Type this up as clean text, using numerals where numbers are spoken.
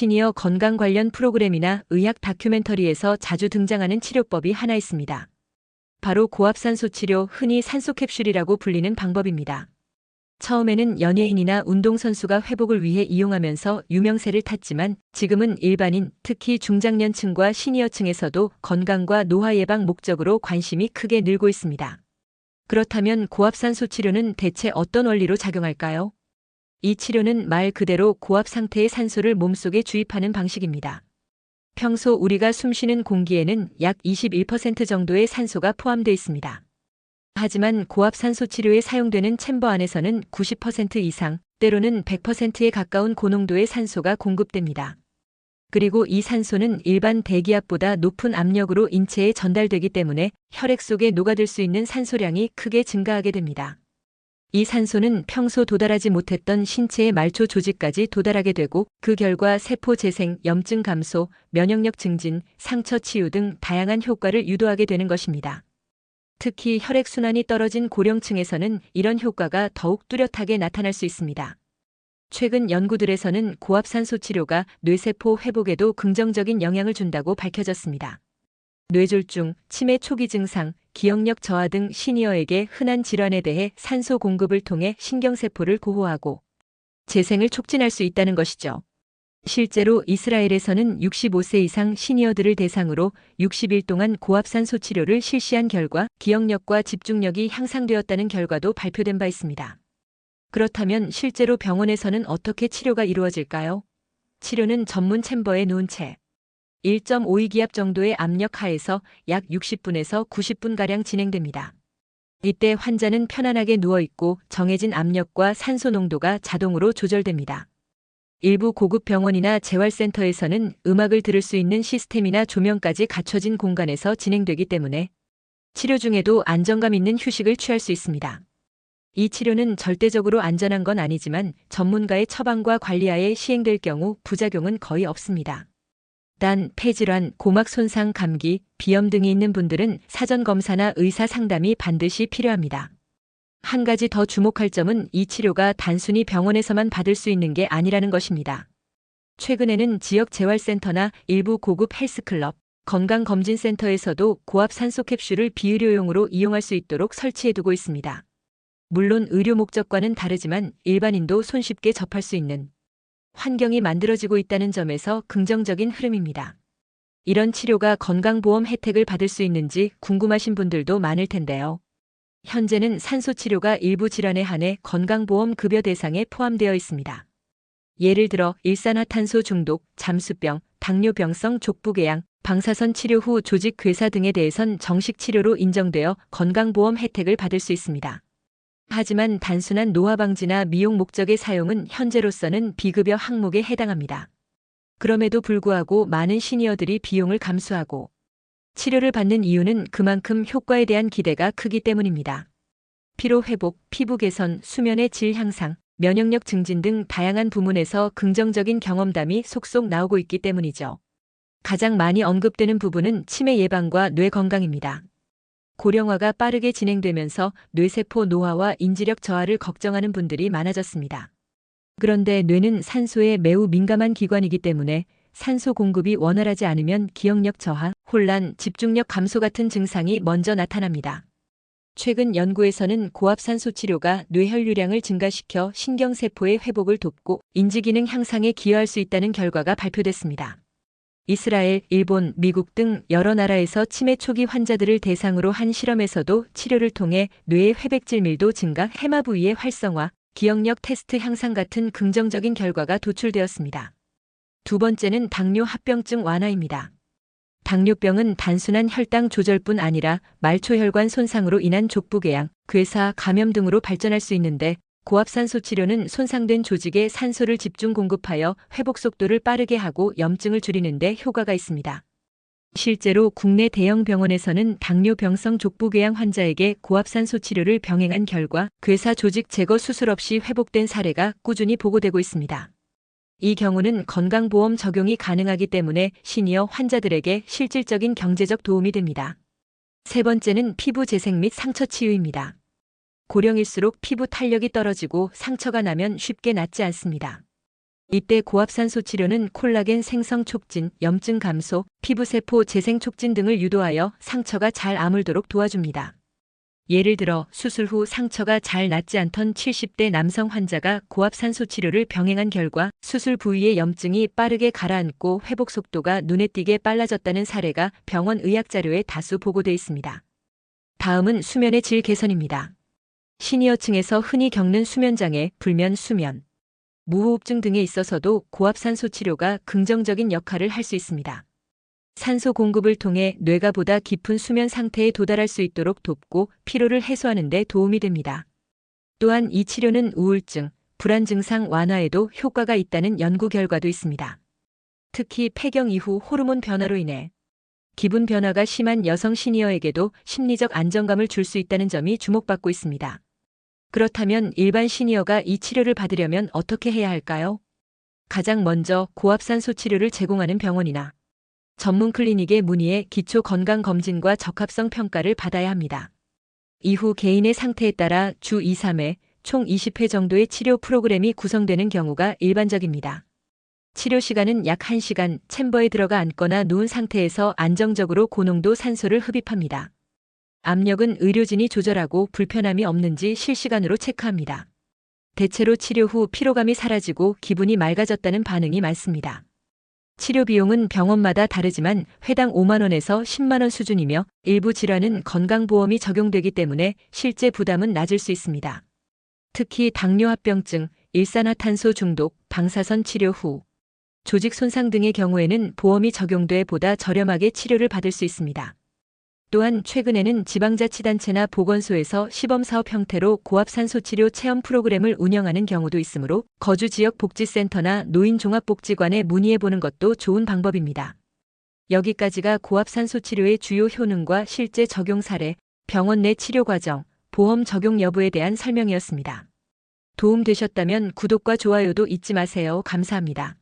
시니어 건강 관련 프로그램이나 의학 다큐멘터리에서 자주 등장하는 치료법이 하나 있습니다. 바로 고압산소 치료, 흔히 산소 캡슐이라고 불리는 방법입니다. 처음에는 연예인이나 운동선수가 회복을 위해 이용하면서 유명세를 탔지만 지금은 일반인, 특히 중장년층과 시니어층에서도 건강과 노화 예방 목적으로 관심이 크게 늘고 있습니다. 그렇다면 고압산소 치료는 대체 어떤 원리로 작용할까요? 이 치료는 말 그대로 고압 상태의 산소를 몸속에 주입하는 방식입니다. 평소 우리가 숨쉬는 공기에는 약 21% 정도의 산소가 포함되어 있습니다. 하지만 고압산소 치료에 사용되는 챔버 안에서는 90% 이상, 때로는 100%에 가까운 고농도의 산소가 공급됩니다. 그리고 이 산소는 일반 대기압보다 높은 압력으로 인체에 전달되기 때문에 혈액 속에 녹아들 수 있는 산소량이 크게 증가하게 됩니다. 이 산소는 평소 도달하지 못했던 신체의 말초 조직까지 도달하게 되고 그 결과 세포 재생, 염증 감소, 면역력 증진, 상처 치유 등 다양한 효과를 유도하게 되는 것입니다. 특히 혈액순환이 떨어진 고령층에서는 이런 효과가 더욱 뚜렷하게 나타날 수 있습니다. 최근 연구들에서는 고압산소 치료가 뇌세포 회복에도 긍정적인 영향을 준다고 밝혀졌습니다. 뇌졸중, 치매 초기 증상, 기억력 저하 등 시니어에게 흔한 질환에 대해 산소 공급을 통해 신경세포를 보호하고 재생을 촉진할 수 있다는 것이죠. 실제로 이스라엘에서는 65세 이상 시니어들을 대상으로 60일 동안 고압산소 치료를 실시한 결과 기억력과 집중력이 향상되었다는 결과도 발표된 바 있습니다. 그렇다면 실제로 병원에서는 어떻게 치료가 이루어질까요? 치료는 전문 챔버에 누운 채 1.52기압 정도의 압력 하에서 약 60분에서 90분가량 진행됩니다. 이때 환자는 편안하게 누워있고 정해진 압력과 산소 농도가 자동으로 조절됩니다. 일부 고급 병원이나 재활센터에서는 음악을 들을 수 있는 시스템이나 조명까지 갖춰진 공간에서 진행되기 때문에 치료 중에도 안정감 있는 휴식을 취할 수 있습니다. 이 치료는 절대적으로 안전한 건 아니지만 전문가의 처방과 관리하에 시행될 경우 부작용은 거의 없습니다. 단, 폐질환, 고막 손상, 감기, 비염 등이 있는 분들은 사전 검사나 의사 상담이 반드시 필요합니다. 한 가지 더 주목할 점은 이 치료가 단순히 병원에서만 받을 수 있는 게 아니라는 것입니다. 최근에는 지역 재활센터나 일부 고급 헬스클럽, 건강검진센터에서도 고압 산소 캡슐을 비의료용으로 이용할 수 있도록 설치해두고 있습니다. 물론 의료 목적과는 다르지만 일반인도 손쉽게 접할 수 있는 환경이 만들어지고 있다는 점에서 긍정적인 흐름입니다. 이런 치료가 건강보험 혜택을 받을 수 있는지 궁금하신 분들도 많을 텐데요. 현재는 산소 치료가 일부 질환에 한해 건강보험 급여 대상에 포함되어 있습니다. 예를 들어 일산화탄소 중독, 잠수병, 당뇨병성 족부궤양, 방사선 치료 후 조직 괴사 등에 대해선 정식 치료로 인정되어 건강보험 혜택을 받을 수 있습니다. 하지만 단순한 노화 방지나 미용 목적의 사용은 현재로서는 비급여 항목에 해당합니다. 그럼에도 불구하고 많은 시니어들이 비용을 감수하고 치료를 받는 이유는 그만큼 효과에 대한 기대가 크기 때문입니다. 피로 회복, 피부 개선, 수면의 질 향상, 면역력 증진 등 다양한 부문에서 긍정적인 경험담이 속속 나오고 있기 때문이죠. 가장 많이 언급되는 부분은 치매 예방과 뇌 건강입니다. 고령화가 빠르게 진행되면서 뇌세포 노화와 인지력 저하를 걱정하는 분들이 많아졌습니다. 그런데 뇌는 산소에 매우 민감한 기관이기 때문에 산소 공급이 원활하지 않으면 기억력 저하, 혼란, 집중력 감소 같은 증상이 먼저 나타납니다. 최근 연구에서는 고압산소 치료가 뇌 혈류량을 증가시켜 신경세포의 회복을 돕고 인지기능 향상에 기여할 수 있다는 결과가 발표됐습니다. 이스라엘, 일본, 미국 등 여러 나라에서 치매 초기 환자들을 대상으로 한 실험에서도 치료를 통해 뇌의 회백질 밀도 증가, 해마 부위의 활성화, 기억력 테스트 향상 같은 긍정적인 결과가 도출되었습니다. 두 번째는 당뇨 합병증 완화입니다. 당뇨병은 단순한 혈당 조절뿐 아니라 말초혈관 손상으로 인한 족부궤양, 괴사, 감염 등으로 발전할 수 있는데 고압산소 치료는 손상된 조직에 산소를 집중 공급하여 회복 속도를 빠르게 하고 염증을 줄이는 데 효과가 있습니다. 실제로 국내 대형 병원에서는 당뇨병성 족부궤양 환자에게 고압산소 치료를 병행한 결과 괴사 조직 제거 수술 없이 회복된 사례가 꾸준히 보고되고 있습니다. 이 경우는 건강보험 적용이 가능하기 때문에 시니어 환자들에게 실질적인 경제적 도움이 됩니다. 세 번째는 피부 재생 및 상처 치유입니다. 고령일수록 피부 탄력이 떨어지고 상처가 나면 쉽게 낫지 않습니다. 이때 고압산소 치료는 콜라겐 생성 촉진, 염증 감소, 피부세포 재생 촉진 등을 유도하여 상처가 잘 아물도록 도와줍니다. 예를 들어 수술 후 상처가 잘 낫지 않던 70대 남성 환자가 고압산소 치료를 병행한 결과 수술 부위의 염증이 빠르게 가라앉고 회복 속도가 눈에 띄게 빨라졌다는 사례가 병원 의학자료에 다수 보고돼 있습니다. 다음은 수면의 질 개선입니다. 시니어층에서 흔히 겪는 수면장애, 불면, 수면, 무호흡증 등에 있어서도 고압산소 치료가 긍정적인 역할을 할 수 있습니다. 산소 공급을 통해 뇌가 보다 깊은 수면 상태에 도달할 수 있도록 돕고 피로를 해소하는 데 도움이 됩니다. 또한 이 치료는 우울증, 불안 증상 완화에도 효과가 있다는 연구 결과도 있습니다. 특히 폐경 이후 호르몬 변화로 인해 기분 변화가 심한 여성 시니어에게도 심리적 안정감을 줄 수 있다는 점이 주목받고 있습니다. 그렇다면 일반 시니어가 이 치료를 받으려면 어떻게 해야 할까요? 가장 먼저 고압산소 치료를 제공하는 병원이나 전문 클리닉에 문의해 기초 건강검진과 적합성 평가를 받아야 합니다. 이후 개인의 상태에 따라 주 2, 3회, 총 20회 정도의 치료 프로그램이 구성되는 경우가 일반적입니다. 치료 시간은 약 1시간, 챔버에 들어가 앉거나 누운 상태에서 안정적으로 고농도 산소를 흡입합니다. 압력은 의료진이 조절하고 불편함이 없는지 실시간으로 체크합니다. 대체로 치료 후 피로감이 사라지고 기분이 맑아졌다는 반응이 많습니다. 치료 비용은 병원마다 다르지만 회당 5만 원에서 10만 원 수준이며 일부 질환은 건강보험이 적용되기 때문에 실제 부담은 낮을 수 있습니다. 특히 당뇨합병증, 일산화탄소 중독, 방사선 치료 후 조직 손상 등의 경우에는 보험이 적용돼 보다 저렴하게 치료를 받을 수 있습니다. 또한 최근에는 지방자치단체나 보건소에서 시범사업 형태로 고압산소 치료 체험 프로그램을 운영하는 경우도 있으므로 거주 지역 복지센터나 노인종합복지관에 문의해보는 것도 좋은 방법입니다. 여기까지가 고압산소 치료의 주요 효능과 실제 적용 사례, 병원 내 치료 과정, 보험 적용 여부에 대한 설명이었습니다. 도움 되셨다면 구독과 좋아요도 잊지 마세요. 감사합니다.